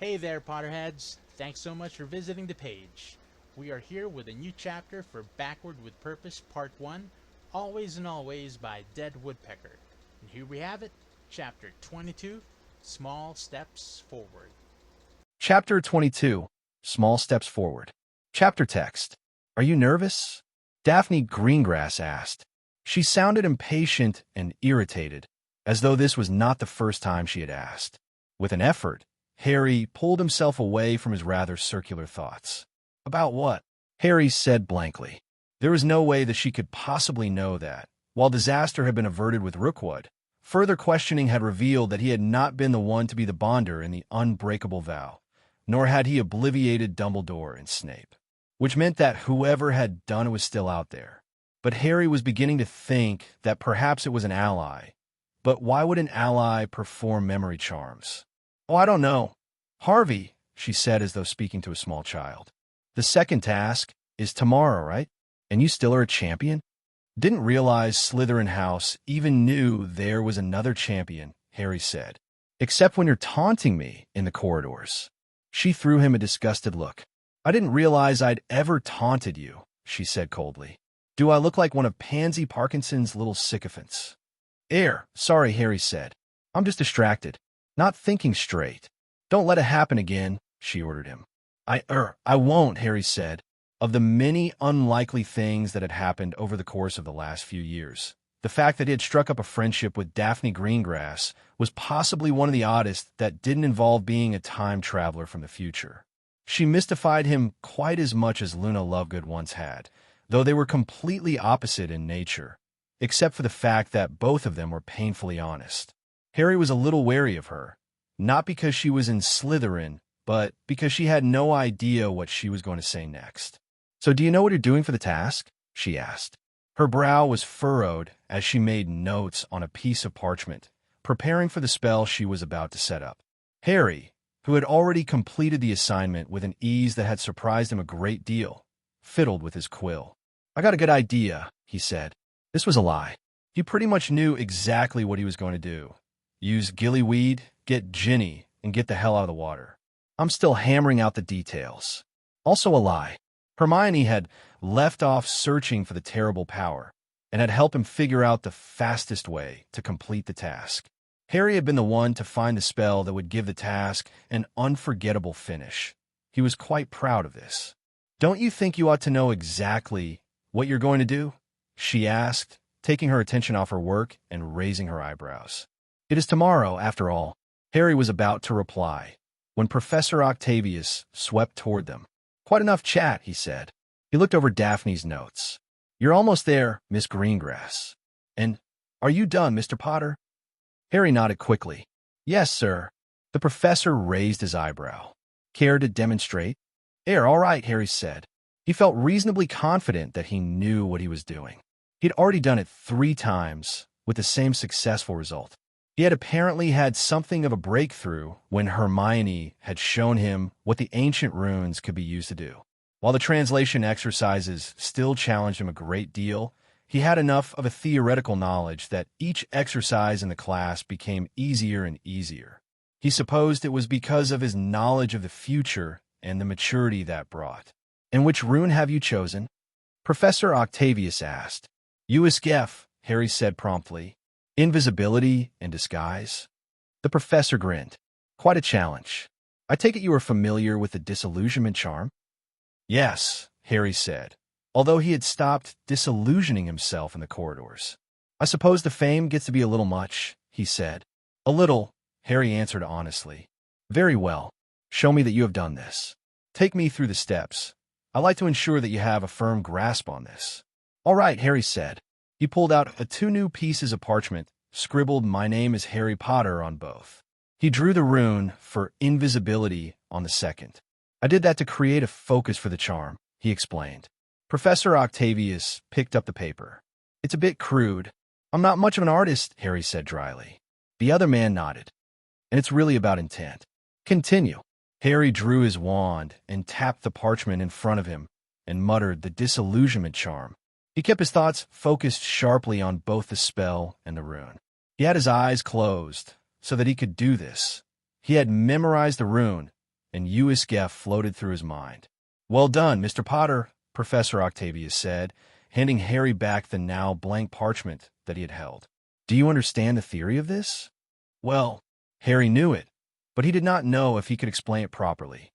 Hey there, Potterheads! Thanks so much for visiting the page. We are here with a new chapter for Backward with Purpose Part 1, Always and Always by Dead Woodpecker. And here we have it, Chapter 22, Small Steps Forward. Chapter 22, Small Steps Forward. Chapter text. Are you nervous? Daphne Greengrass asked. She sounded impatient and irritated, as though this was not the first time she had asked. With an effort, Harry pulled himself away from his rather circular thoughts. About what? Harry said blankly. There was no way that she could possibly know that. While disaster had been averted with Rookwood, further questioning had revealed that he had not been the one to be the bonder in the unbreakable vow, nor had he obliviated Dumbledore and Snape, which meant that whoever had done it was still out there. But Harry was beginning to think that perhaps it was an ally. But why would an ally perform memory charms? Oh, I don't know. Harvey, she said as though speaking to a small child. The second task is tomorrow, right? And you still are a champion? Didn't realize Slytherin House even knew there was another champion, Harry said. Except when you're taunting me in the corridors. She threw him a disgusted look. I didn't realize I'd ever taunted you, she said coldly. Do I look like one of Pansy Parkinson's little sycophants? Sorry, Harry said. I'm just distracted. Not thinking straight. Don't let it happen again, she ordered him. I won't, Harry said. Of the many unlikely things that had happened over the course of the last few years, the fact that he had struck up a friendship with Daphne Greengrass was possibly one of the oddest that didn't involve being a time traveler from the future. She mystified him quite as much as Luna Lovegood once had, though they were completely opposite in nature, except for the fact that both of them were painfully honest. Harry was a little wary of her, not because she was in Slytherin, but because she had no idea what she was going to say next. So do you know what you're doing for the task? She asked. Her brow was furrowed as she made notes on a piece of parchment, preparing for the spell she was about to set up. Harry, who had already completed the assignment with an ease that had surprised him a great deal, fiddled with his quill. I got a good idea, he said. This was a lie. He pretty much knew exactly what he was going to do. Use gillyweed, get Ginny, and get the hell out of the water. I'm still hammering out the details. Also a lie. Hermione had left off searching for the terrible power and had helped him figure out the fastest way to complete the task. Harry had been the one to find the spell that would give the task an unforgettable finish. He was quite proud of this. Don't you think you ought to know exactly what you're going to do? She asked, taking her attention off her work and raising her eyebrows. It is tomorrow, after all. Harry was about to reply, when Professor Octavius swept toward them. Quite enough chat, he said. He looked over Daphne's notes. You're almost there, Miss Greengrass. And are you done, Mr. Potter? Harry nodded quickly. Yes, sir. The professor raised his eyebrow. Care to demonstrate? All right, Harry said. He felt reasonably confident that he knew what he was doing. He'd already done it 3 times, with the same successful result. He had apparently had something of a breakthrough when Hermione had shown him what the ancient runes could be used to do. While the translation exercises still challenged him a great deal, he had enough of a theoretical knowledge that each exercise in the class became easier and easier. He supposed it was because of his knowledge of the future and the maturity that brought. And which rune have you chosen? Professor Octavius asked. Uisgef, Harry said promptly. Invisibility and disguise? The professor grinned. Quite a challenge. I take it you are familiar with the disillusionment charm? Yes, Harry said, although he had stopped disillusioning himself in the corridors. I suppose the fame gets to be a little much, he said. A little, Harry answered honestly. Very well. Show me that you have done this. Take me through the steps. I like to ensure that you have a firm grasp on this. All right, Harry said. He pulled out 2 new pieces of parchment, scribbled "My name is Harry Potter" on both. He drew the rune for invisibility on the second. I did that to create a focus for the charm, he explained. Professor Octavius picked up the paper. It's a bit crude. I'm not much of an artist, Harry said dryly. The other man nodded. And it's really about intent. Continue. Harry drew his wand and tapped the parchment in front of him and muttered the disillusionment charm. He kept his thoughts focused sharply on both the spell and the rune. He had his eyes closed so that he could do this. He had memorized the rune, and USGF floated through his mind. "Well done, Mr. Potter," Professor Octavius said, handing Harry back the now blank parchment that he had held. "Do you understand the theory of this?" Well, Harry knew it, but he did not know if he could explain it properly.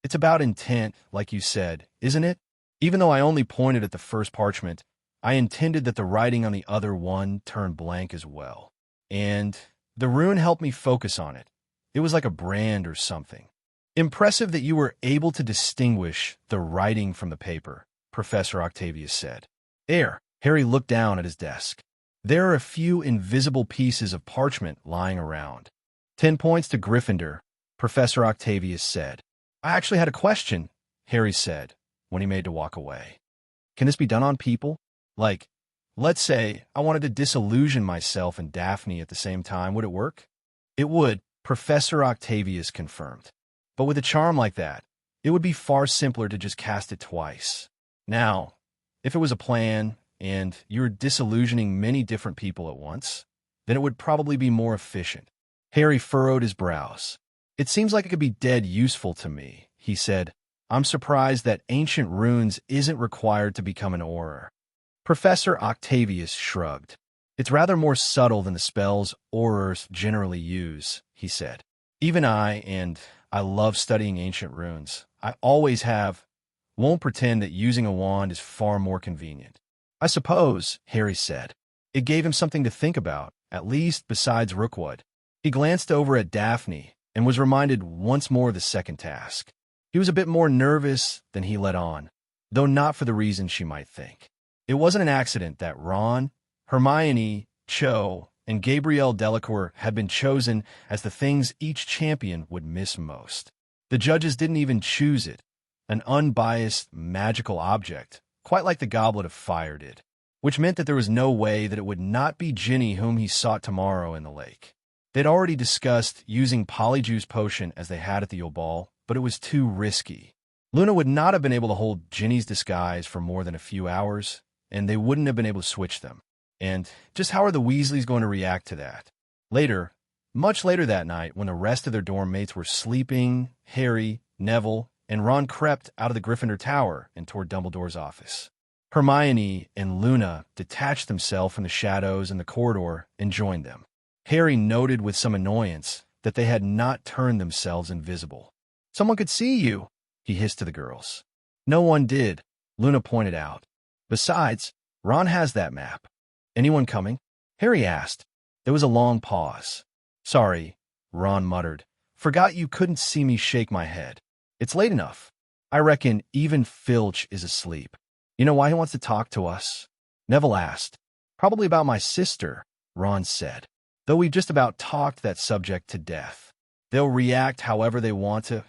"It's about intent, like you said, isn't it? Even though I only pointed at the first parchment, I intended that the writing on the other one turn blank as well. And the rune helped me focus on it. It was like a brand or something." "Impressive that you were able to distinguish the writing from the paper," Professor Octavius said. Harry looked down at his desk. "There are a few invisible pieces of parchment lying around." 10 points to Gryffindor, Professor Octavius said. "I actually had a question," Harry said when he made to walk away. "Can this be done on people? Like, let's say I wanted to disillusion myself and Daphne at the same time. Would it work?" "It would," Professor Octavius confirmed. "But with a charm like that, it would be far simpler to just cast it twice. Now, if it was a plan, and you're disillusioning many different people at once, then it would probably be more efficient." Harry furrowed his brows. "It seems like it could be dead useful to me," he said. "I'm surprised that ancient runes isn't required to become an Auror." Professor Octavius shrugged. "It's rather more subtle than the spells Aurors generally use," he said. "Even and I love studying ancient runes. I always have. Won't pretend that using a wand is far more convenient." "I suppose," Harry said. It gave him something to think about, at least besides Rookwood. He glanced over at Daphne and was reminded once more of the second task. He was a bit more nervous than he let on, though not for the reason she might think. It wasn't an accident that Ron, Hermione, Cho, and Gabrielle Delacour had been chosen as the things each champion would miss most. The judges didn't even choose it, an unbiased, magical object, quite like the Goblet of Fire did, which meant that there was no way that it would not be Ginny whom he sought tomorrow in the lake. They'd already discussed using Polyjuice Potion as they had at the Yule Ball, but it was too risky. Luna would not have been able to hold Ginny's disguise for more than a few hours, and they wouldn't have been able to switch them. And just how are the Weasleys going to react to that? Later, much later that night, when the rest of their dorm mates were sleeping, Harry, Neville, and Ron crept out of the Gryffindor Tower and toward Dumbledore's office. Hermione and Luna detached themselves from the shadows in the corridor and joined them. Harry noted with some annoyance that they had not turned themselves invisible. "Someone could see you," he hissed to the girls. "No one did," Luna pointed out. "Besides, Ron has that map." "Anyone coming?" Harry asked. There was a long pause. "Sorry," Ron muttered. "Forgot you couldn't see me shake my head. It's late enough. I reckon even Filch is asleep." "You know why he wants to talk to us?" Neville asked. "Probably about my sister," Ron said. "Though we've just about talked that subject to death. They'll react however they want to.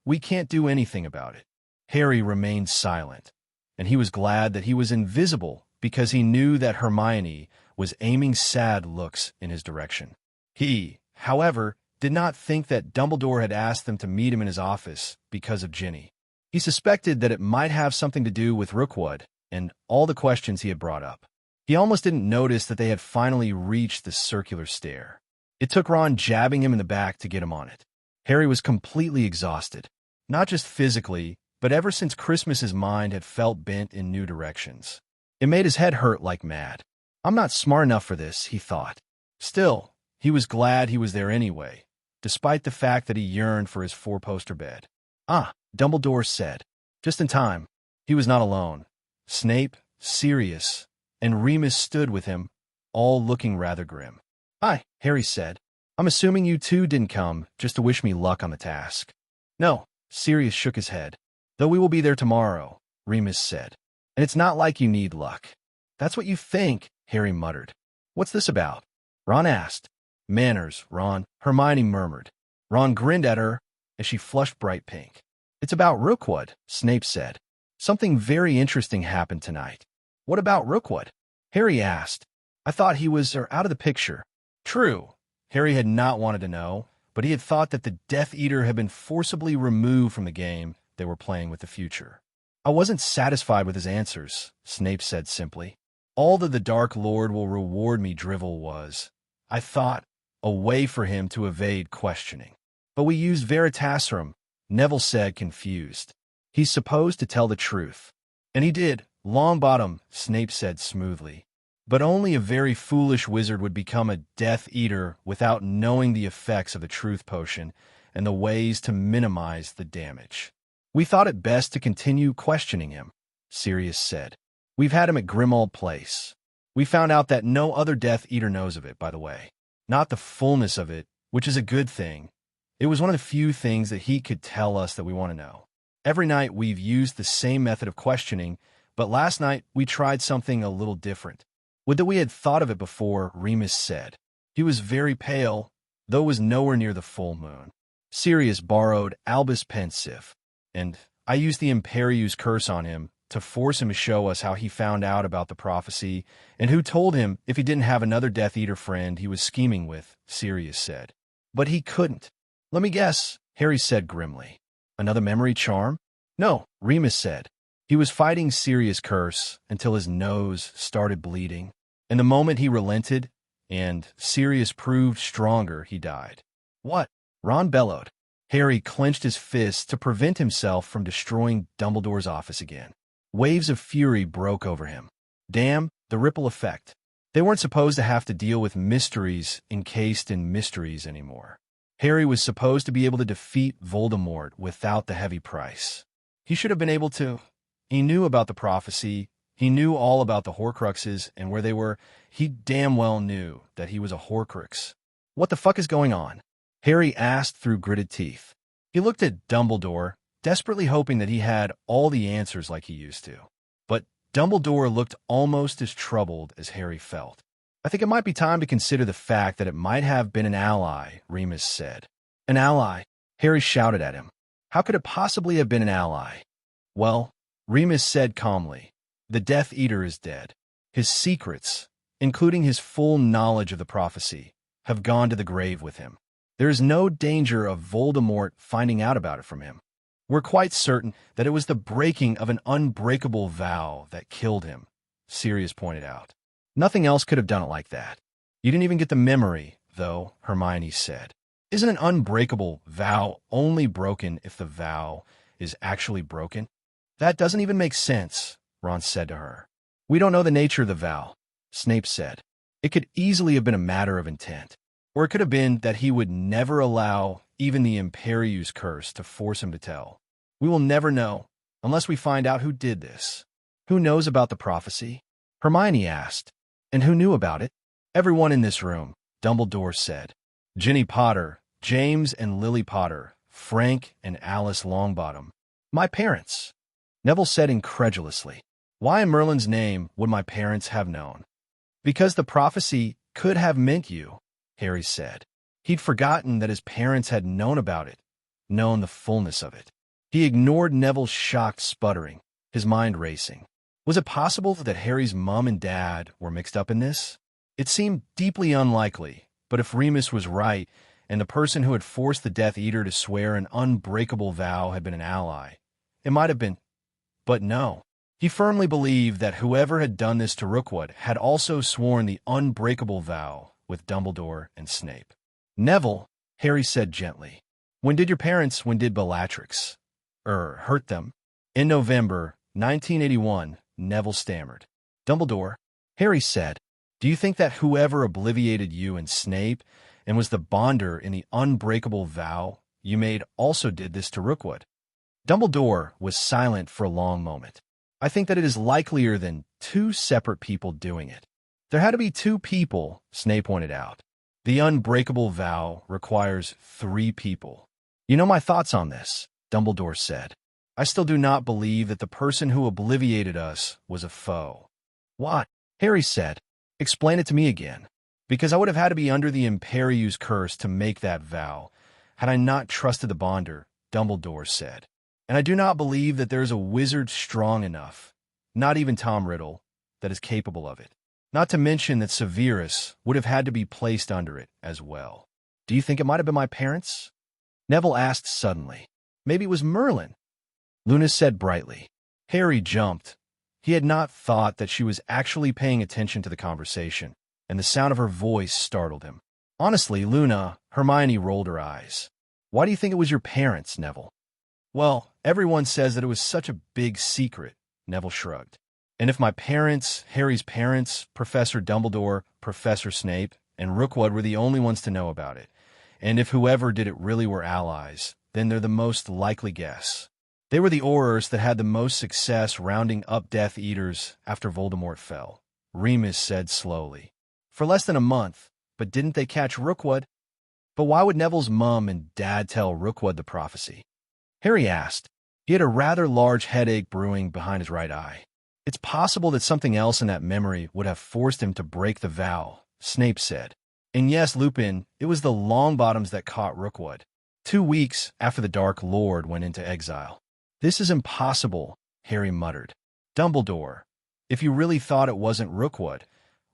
We can't do anything about it." Harry remained silent, and he was glad that he was invisible because he knew that Hermione was aiming sad looks in his direction. He, however, did not think that Dumbledore had asked them to meet him in his office because of Ginny. He suspected that it might have something to do with Rookwood and all the questions he had brought up. He almost didn't notice that they had finally reached the circular stair. It took Ron jabbing him in the back to get him on it. Harry was completely exhausted, not just physically, but ever since Christmas his mind had felt bent in new directions. It made his head hurt like mad. "I'm not smart enough for this," he thought. Still, he was glad he was there anyway, despite the fact that he yearned for his four-poster bed. "Ah," Dumbledore said. Just in time. He was not alone. Snape, Sirius, and Remus stood with him, all looking rather grim. "Hi," Harry said. "I'm assuming you two didn't come just to wish me luck on the task." "No," Sirius shook his head. "Though we will be there tomorrow," Remus said. "And it's not like you need luck." "That's what you think," Harry muttered. "What's this about?" Ron asked. "Manners, Ron," Hermione murmured. Ron grinned at her as she flushed bright pink. "It's about Rookwood," Snape said. "Something very interesting happened tonight." "What about Rookwood?" Harry asked. "I thought he was out of the picture." True, Harry had not wanted to know, but he had thought that the Death Eater had been forcibly removed from the game they were playing with the future. "I wasn't satisfied with his answers," Snape said simply. "All that the Dark Lord will reward me drivel was, I thought, a way for him to evade questioning. But we used Veritaserum, Neville said, confused. He's supposed to tell the truth. And he did. Longbottom, Snape said smoothly. But only a very foolish wizard would become a Death Eater without knowing the effects of the truth potion and the ways to minimize the damage. We thought it best to continue questioning him, Sirius said. We've had him at Grimmauld Place. We found out that no other Death Eater knows of it, by the way. Not the fullness of it, which is a good thing. It was one of the few things that he could tell us that we want to know. Every night we've used the same method of questioning, but last night we tried something a little different. Would that we had thought of it before, Remus said. He was very pale, though it was nowhere near the full moon. Sirius borrowed Albus Pensive, and I used the Imperius curse on him to force him to show us how he found out about the prophecy and who told him if he didn't have another Death Eater friend he was scheming with, Sirius said. But he couldn't. Let me guess, Harry said grimly. Another memory charm? No, Remus said. He was fighting Sirius' curse until his nose started bleeding, and the moment he relented and Sirius proved stronger, he died. What? Ron bellowed. Harry clenched his fists to prevent himself from destroying Dumbledore's office again. Waves of fury broke over him. Damn, the ripple effect. They weren't supposed to have to deal with mysteries encased in mysteries anymore. Harry was supposed to be able to defeat Voldemort without the heavy price. He should have been able to. He knew about the prophecy. He knew all about the Horcruxes and where they were. He damn well knew that he was a Horcrux. What the fuck is going on? Harry asked through gritted teeth. He looked at Dumbledore, desperately hoping that he had all the answers like he used to. But Dumbledore looked almost as troubled as Harry felt. I think it might be time to consider the fact that it might have been an ally, Remus said. An ally? Harry shouted at him. How could it possibly have been an ally? Well, Remus said calmly, the Death Eater is dead. His secrets, including his full knowledge of the prophecy, have gone to the grave with him. There is no danger of Voldemort finding out about it from him. We're quite certain that it was the breaking of an unbreakable vow that killed him, Sirius pointed out. Nothing else could have done it like that. You didn't even get the memory, though, Hermione said. Isn't an unbreakable vow only broken if the vow is actually broken? That doesn't even make sense, Ron said to her. We don't know the nature of the vow, Snape said. It could easily have been a matter of intent. Or it could have been that he would never allow even the Imperius curse to force him to tell. We will never know, unless we find out who did this. Who knows about the prophecy? Hermione asked. And who knew about it? Everyone in this room, Dumbledore said. Ginny Potter, James and Lily Potter, Frank and Alice Longbottom. My parents. Neville said incredulously. Why in Merlin's name would my parents have known? Because the prophecy could have meant you, Harry said. He'd forgotten that his parents had known about it, known the fullness of it. He ignored Neville's shocked sputtering, his mind racing. Was it possible that Harry's mom and dad were mixed up in this? It seemed deeply unlikely, but if Remus was right, and the person who had forced the Death Eater to swear an unbreakable vow had been an ally, it might have been. But no. He firmly believed that whoever had done this to Rookwood had also sworn the unbreakable vow with Dumbledore and Snape. Neville, Harry said gently. When did Bellatrix hurt them? In November 1981, Neville stammered. Dumbledore, Harry said, do you think that whoever obliviated you and Snape and was the bonder in the unbreakable vow you made also did this to Rookwood? Dumbledore was silent for a long moment. I think that it is likelier than two separate people doing it. There had to be two people, Snape pointed out. The unbreakable vow requires 3 people. You know my thoughts on this, Dumbledore said. I still do not believe that the person who obliviated us was a foe. What? Harry said. Explain it to me again. Because I would have had to be under the Imperius curse to make that vow, had I not trusted the bonder, Dumbledore said. And I do not believe that there is a wizard strong enough, not even Tom Riddle, that is capable of it. Not to mention that Severus would have had to be placed under it as well. Do you think it might have been my parents? Neville asked suddenly. Maybe it was Merlin. Luna said brightly. Harry jumped. He had not thought that she was actually paying attention to the conversation, and the sound of her voice startled him. Honestly, Luna, Hermione rolled her eyes. Why do you think it was your parents, Neville? Well, everyone says that it was such a big secret, Neville shrugged. And if my parents, Harry's parents, Professor Dumbledore, Professor Snape, and Rookwood were the only ones to know about it, and if whoever did it really were allies, then they're the most likely guess. They were the Aurors that had the most success rounding up Death Eaters after Voldemort fell, Remus said slowly. For less than a month, but didn't they catch Rookwood? But why would Neville's mum and dad tell Rookwood the prophecy? Harry asked. He had a rather large headache brewing behind his right eye. It's possible that something else in that memory would have forced him to break the vow, Snape said. And yes, Lupin, it was the Longbottoms that caught Rookwood, 2 weeks after the Dark Lord went into exile. This is impossible, Harry muttered. Dumbledore, if you really thought it wasn't Rookwood,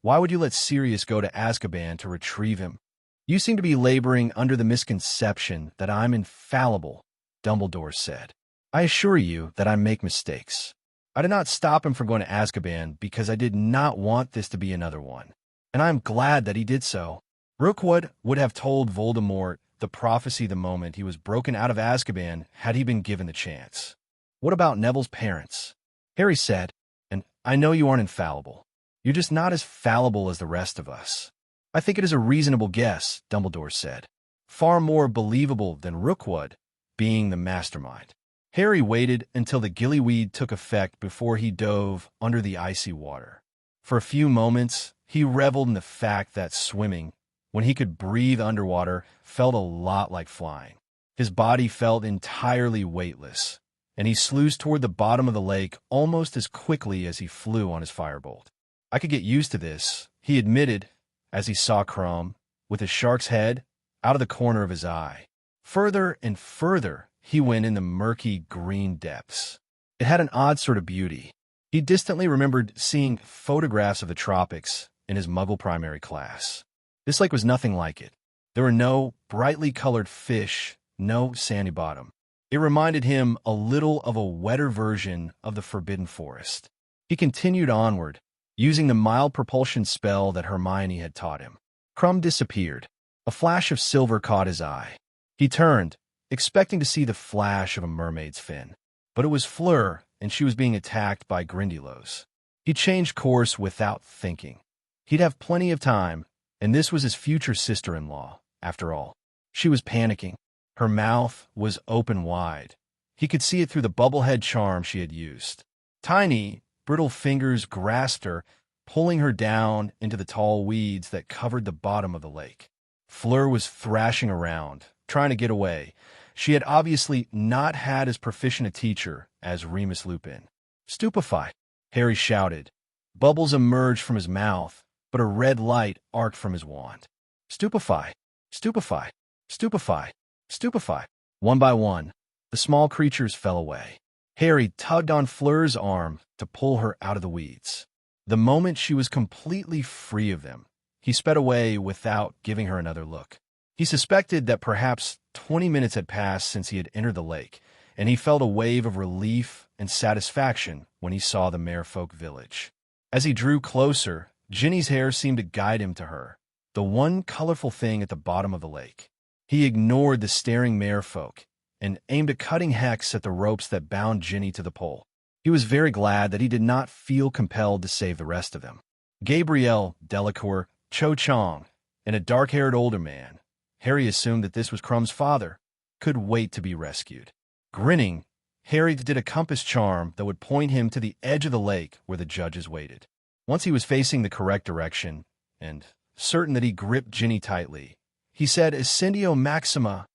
why would you let Sirius go to Azkaban to retrieve him? You seem to be laboring under the misconception that I'm infallible, Dumbledore said. I assure you that I make mistakes. I did not stop him from going to Azkaban because I did not want this to be another one. And I am glad that he did so. Rookwood would have told Voldemort the prophecy the moment he was broken out of Azkaban had he been given the chance. What about Neville's parents? Harry said, and I know you aren't infallible. You're just not as fallible as the rest of us. I think it is a reasonable guess, Dumbledore said. Far more believable than Rookwood being the mastermind. Harry waited until the gillyweed took effect before he dove under the icy water. For a few moments, he reveled in the fact that swimming, when he could breathe underwater, felt a lot like flying. His body felt entirely weightless, and he sluiced toward the bottom of the lake almost as quickly as he flew on his firebolt. I could get used to this, he admitted, as he saw Krum, with his shark's head, out of the corner of his eye. Further and further, he went in the murky green depths. It had an odd sort of beauty. He distantly remembered seeing photographs of the tropics in his Muggle primary class. This lake was nothing like it. There were no brightly colored fish, no sandy bottom. It reminded him a little of a wetter version of the Forbidden Forest. He continued onward, using the mild propulsion spell that Hermione had taught him. Krum disappeared. A flash of silver caught his eye. He turned, expecting to see the flash of a mermaid's fin. But it was Fleur, and she was being attacked by Grindylows. He changed course without thinking. He'd have plenty of time, and this was his future sister-in-law, after all. She was panicking. Her mouth was open wide. He could see it through the bubblehead charm she had used. Tiny, brittle fingers grasped her, pulling her down into the tall weeds that covered the bottom of the lake. Fleur was thrashing around, trying to get away. She had obviously not had as proficient a teacher as Remus Lupin. Stupefy, Harry shouted. Bubbles emerged from his mouth, but a red light arced from his wand. Stupefy, stupefy, stupefy, stupefy. One by one, the small creatures fell away. Harry tugged on Fleur's arm to pull her out of the weeds. The moment she was completely free of them, he sped away without giving her another look. He suspected that perhaps 20 minutes had passed since he had entered the lake, and he felt a wave of relief and satisfaction when he saw the Merfolk village. As he drew closer, Ginny's hair seemed to guide him to her, the one colorful thing at the bottom of the lake. He ignored the staring Merfolk and aimed a cutting hex at the ropes that bound Ginny to the pole. He was very glad that he did not feel compelled to save the rest of them. Gabriel, Delacour, Cho Chang, and a dark-haired older man, Harry assumed that this was Krum's father, could wait to be rescued. Grinning, Harry did a compass charm that would point him to the edge of the lake where the judges waited. Once he was facing the correct direction, and certain that he gripped Ginny tightly, he said, Ascendio Maxima.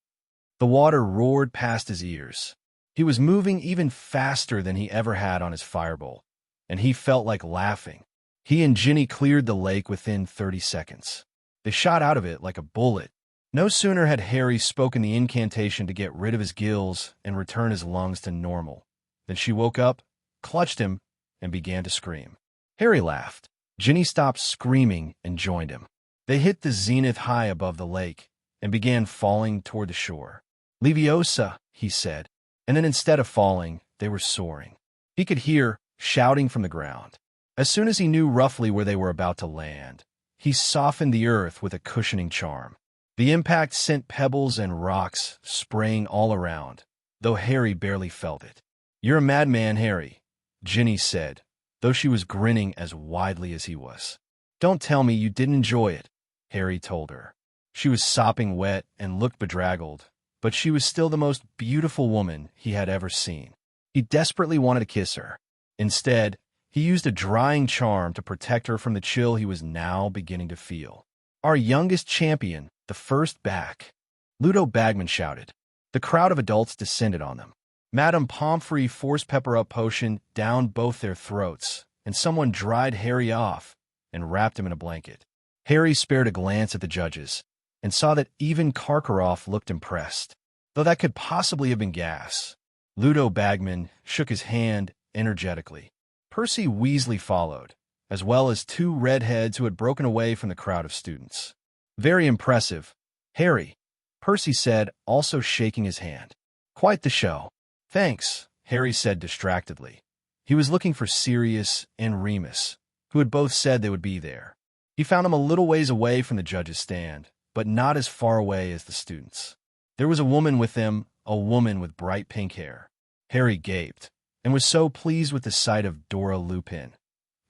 The water roared past his ears. He was moving even faster than he ever had on his firebolt, and he felt like laughing. He and Ginny cleared the lake within 30 seconds. They shot out of it like a bullet. No sooner had Harry spoken the incantation to get rid of his gills and return his lungs to normal than she woke up, clutched him, and began to scream. Harry laughed. Ginny stopped screaming and joined him. They hit the zenith high above the lake and began falling toward the shore. Leviosa, he said, and then instead of falling, they were soaring. He could hear shouting from the ground. As soon as he knew roughly where they were about to land, he softened the earth with a cushioning charm. The impact sent pebbles and rocks spraying all around, though Harry barely felt it. "You're a madman, Harry," Ginny said, though she was grinning as widely as he was. "Don't tell me you didn't enjoy it," Harry told her. She was sopping wet and looked bedraggled, but she was still the most beautiful woman he had ever seen. He desperately wanted to kiss her. Instead, he used a drying charm to protect her from the chill he was now beginning to feel. "Our youngest champion, the first back," Ludo Bagman shouted. The crowd of adults descended on them. Madame Pomfrey forced Pepper-Up Potion down both their throats, and someone dried Harry off and wrapped him in a blanket. Harry spared a glance at the judges and saw that even Karkaroff looked impressed, though that could possibly have been gas. Ludo Bagman shook his hand energetically. Percy Weasley followed, as well as two redheads who had broken away from the crowd of students. "Very impressive, Harry," Percy said, also shaking his hand. "Quite the show." "Thanks," Harry said distractedly. He was looking for Sirius and Remus, who had both said they would be there. He found them a little ways away from the judges' stand, but not as far away as the students. There was a woman with them, a woman with bright pink hair. Harry gaped, and was so pleased with the sight of Dora Lupin.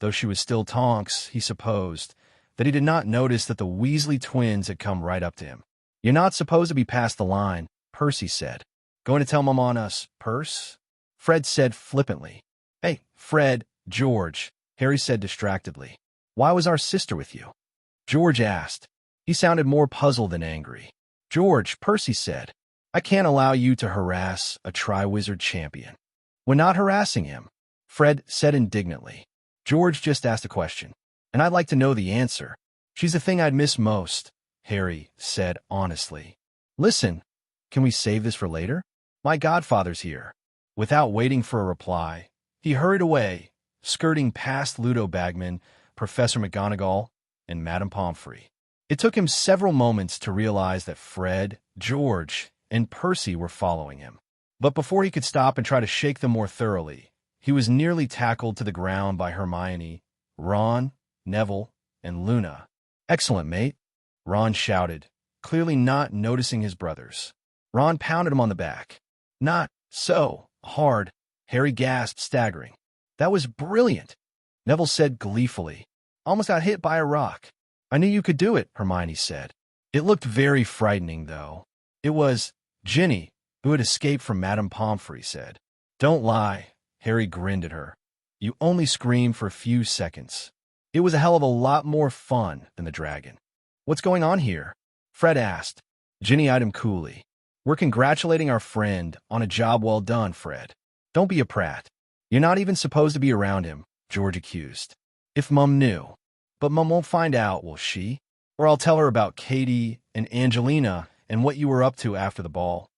Though she was still Tonks, he supposed, that he did not notice that the Weasley twins had come right up to him. "You're not supposed to be past the line," Percy said. "Going to tell Mom on us, Perce?" Fred said flippantly. "Hey, Fred, George," Harry said distractedly. "Why was our sister with you?" George asked. He sounded more puzzled than angry. "George," Percy said, "I can't allow you to harass a Triwizard champion." "We're not harassing him," Fred said indignantly. "George just asked a question, and I'd like to know the answer." "She's the thing I'd miss most," Harry said honestly. "Listen, can we save this for later? My godfather's here." Without waiting for a reply, he hurried away, skirting past Ludo Bagman, Professor McGonagall, and Madame Pomfrey. It took him several moments to realize that Fred, George, and Percy were following him. But before he could stop and try to shake them more thoroughly, he was nearly tackled to the ground by Hermione, Ron, Neville, and Luna. "Excellent, mate," Ron shouted, clearly not noticing his brothers. Ron pounded him on the back. "Not so hard," Harry gasped, staggering. "That was brilliant," Neville said gleefully. "Almost got hit by a rock." "I knew you could do it," Hermione said. It looked very frightening, though. It was Ginny, who had escaped from Madame Pomfrey, said. "Don't lie," Harry grinned at her. "You only screamed for a few seconds. It was a hell of a lot more fun than the dragon." "What's going on here?" Fred asked. Ginny eyed him coolly. "We're congratulating our friend on a job well done, Fred. Don't be a prat. You're not even supposed to be around him," George accused. "If Mum knew." "But Mum won't find out, will she? Or I'll tell her about Katie and Angelina and what you were up to after the ball."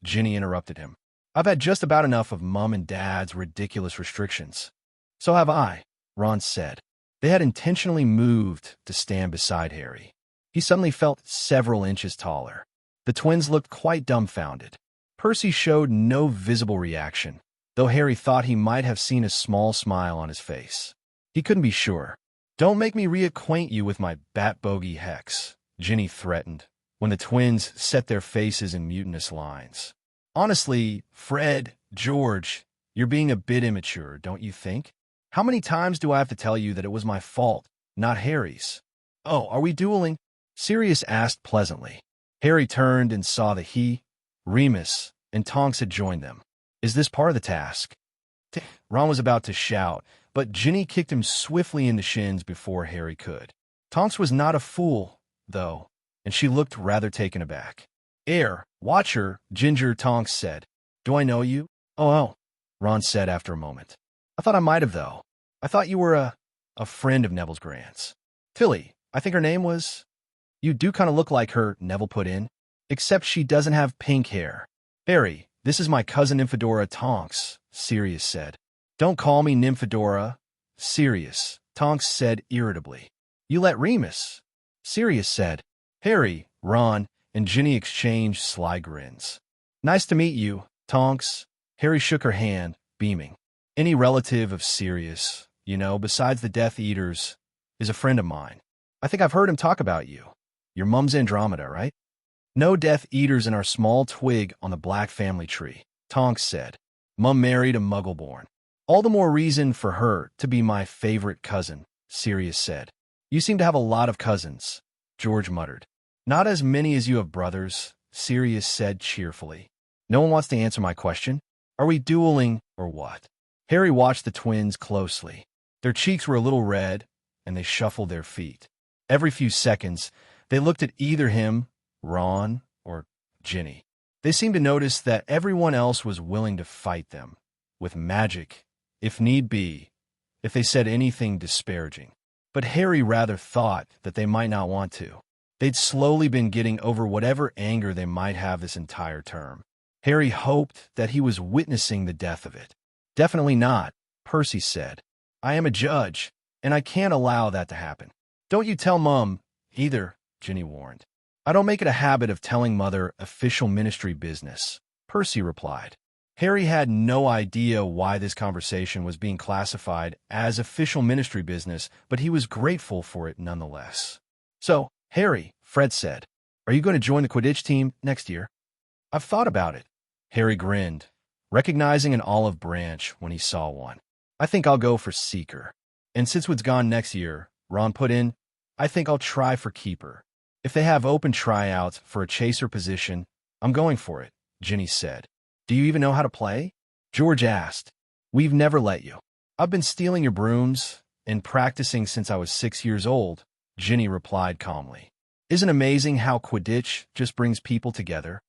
Ginny interrupted him. "I've had just about enough of Mum and Dad's ridiculous restrictions." "So have I," Ron said. They had intentionally moved to stand beside Harry. He suddenly felt several inches taller. The twins looked quite dumbfounded. Percy showed no visible reaction, though Harry thought he might have seen a small smile on his face. He couldn't be sure. "Don't make me reacquaint you with my bat bogey hex," Ginny threatened, when the twins set their faces in mutinous lines. "Honestly, Fred, George, you're being a bit immature, don't you think? How many times do I have to tell you that it was my fault, not Harry's?" "Oh, are we dueling?" Sirius asked pleasantly. Harry turned and saw that he, Remus, and Tonks had joined them. "Is this part of the task?" Ron was about to shout, but Ginny kicked him swiftly in the shins before Harry could. Tonks was not a fool, though, and she looked rather taken aback. "Watcher," Ginger Tonks said. "Do I know you?" Oh, Ron said after a moment. "I thought I might have, though. I thought you were a friend of Neville's Grant's. Tilly, I think her name was." "You do kind of look like her," Neville put in, "except she doesn't have pink hair." "Harry, this is my cousin Nymphadora Tonks," Sirius said. "Don't call me Nymphadora, Sirius," Tonks said irritably. "You let Remus," Sirius said. Harry, Ron, and Ginny exchanged sly grins. "Nice to meet you, Tonks." Harry shook her hand, beaming. "Any relative of Sirius, besides the Death Eaters, is a friend of mine. I think I've heard him talk about you. Your mum's Andromeda, right?" "No Death Eaters in our small twig on the Black family tree," Tonks said. Mum married a Muggle-born. All the more reason for her to be my favorite cousin, Sirius said. You seem to have a lot of cousins, George muttered. Not as many as you have brothers, Sirius said cheerfully. No one wants to answer my question? Are we dueling or what? Harry watched the twins closely. Their cheeks were a little red, and they shuffled their feet. Every few seconds, they looked at either him, Ron, or Ginny. They seemed to notice that everyone else was willing to fight them, with magic, if need be, if they said anything disparaging. But Harry rather thought that they might not want to. They'd slowly been getting over whatever anger they might have this entire term. Harry hoped that he was witnessing the death of it. Definitely not, Percy said. I am a judge, and I can't allow that to happen. Don't you tell Mum, either, Ginny warned. I don't make it a habit of telling Mother official ministry business, Percy replied. Harry had no idea why this conversation was being classified as official ministry business, but he was grateful for it nonetheless. So, Harry, Fred said, are you going to join the Quidditch team next year? I've thought about it. Harry grinned, recognizing an olive branch when he saw one. I think I'll go for Seeker. And since Wood's gone next year, Ron put in, I think I'll try for Keeper. If they have open tryouts for a chaser position, I'm going for it, Ginny said. Do you even know how to play? George asked. We've never let you. I've been stealing your brooms and practicing since I was 6 years old, Ginny replied calmly. Isn't it amazing how Quidditch just brings people together?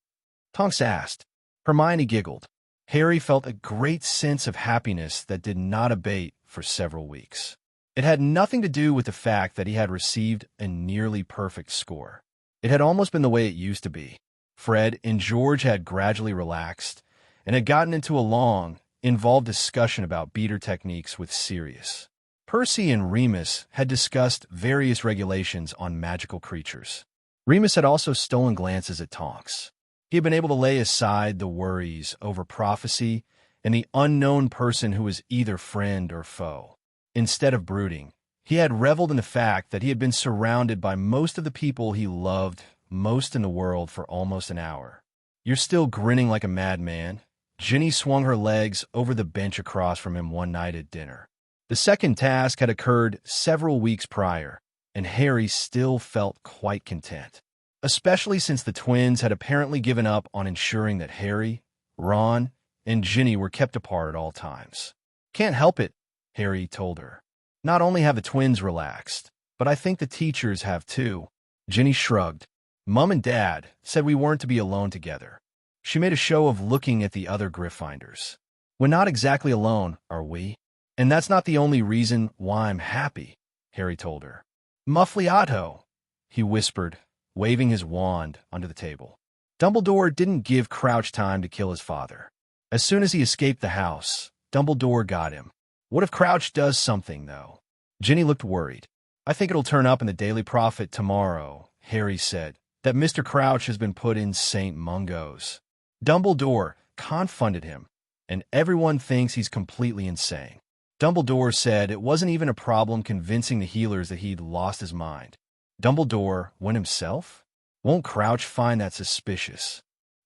Tonks asked. Hermione giggled. Harry felt a great sense of happiness that did not abate for several weeks. It had nothing to do with the fact that he had received a nearly perfect score. It had almost been the way it used to be. Fred and George had gradually relaxed and had gotten into a long, involved discussion about beater techniques with Sirius. Percy and Remus had discussed various regulations on magical creatures. Remus had also stolen glances at Tonks. He had been able to lay aside the worries over prophecy and the unknown person who was either friend or foe. Instead of brooding, he had reveled in the fact that he had been surrounded by most of the people he loved most in the world for almost an hour. You're still grinning like a madman. Ginny swung her legs over the bench across from him one night at dinner. The second task had occurred several weeks prior, and Harry still felt quite content, especially since the twins had apparently given up on ensuring that Harry, Ron, and Ginny were kept apart at all times. Can't help it, Harry told her. Not only have the twins relaxed, but I think the teachers have too. Ginny shrugged. Mum and Dad said we weren't to be alone together. She made a show of looking at the other Gryffindors. We're not exactly alone, are we? And that's not the only reason why I'm happy, Harry told her. Muffliato, he whispered, waving his wand under the table. Dumbledore didn't give Crouch time to kill his father. As soon as he escaped the house, Dumbledore got him. What if Crouch does something, though? Ginny looked worried. I think it'll turn up in the Daily Prophet tomorrow, Harry said, that Mr. Crouch has been put in St. Mungo's. Dumbledore confounded him, and everyone thinks he's completely insane. Dumbledore said it wasn't even a problem convincing the healers that he'd lost his mind. Dumbledore went himself? Won't Crouch find that suspicious?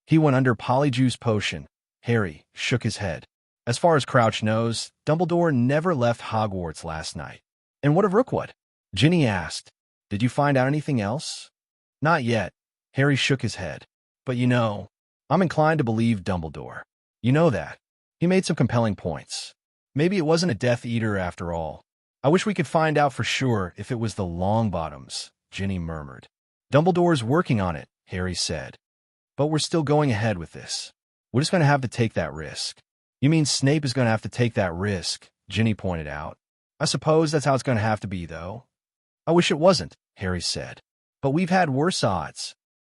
He went under Polyjuice Potion. Harry shook his head. As far as Crouch knows, Dumbledore never left Hogwarts last night. And what of Rookwood? Ginny asked. Did you find out anything else? Not yet. Harry shook his head. But you know, I'm inclined to believe Dumbledore. You know that. He made some compelling points. Maybe it wasn't a Death Eater after all. I wish we could find out for sure if it was the Longbottoms, Ginny murmured. Dumbledore's working on it, Harry said. But we're still going ahead with this. We're just going to have to take that risk. You mean Snape is going to have to take that risk, Ginny pointed out. I suppose that's how it's going to have to be, though. I wish it wasn't, Harry said. But we've had worse odds,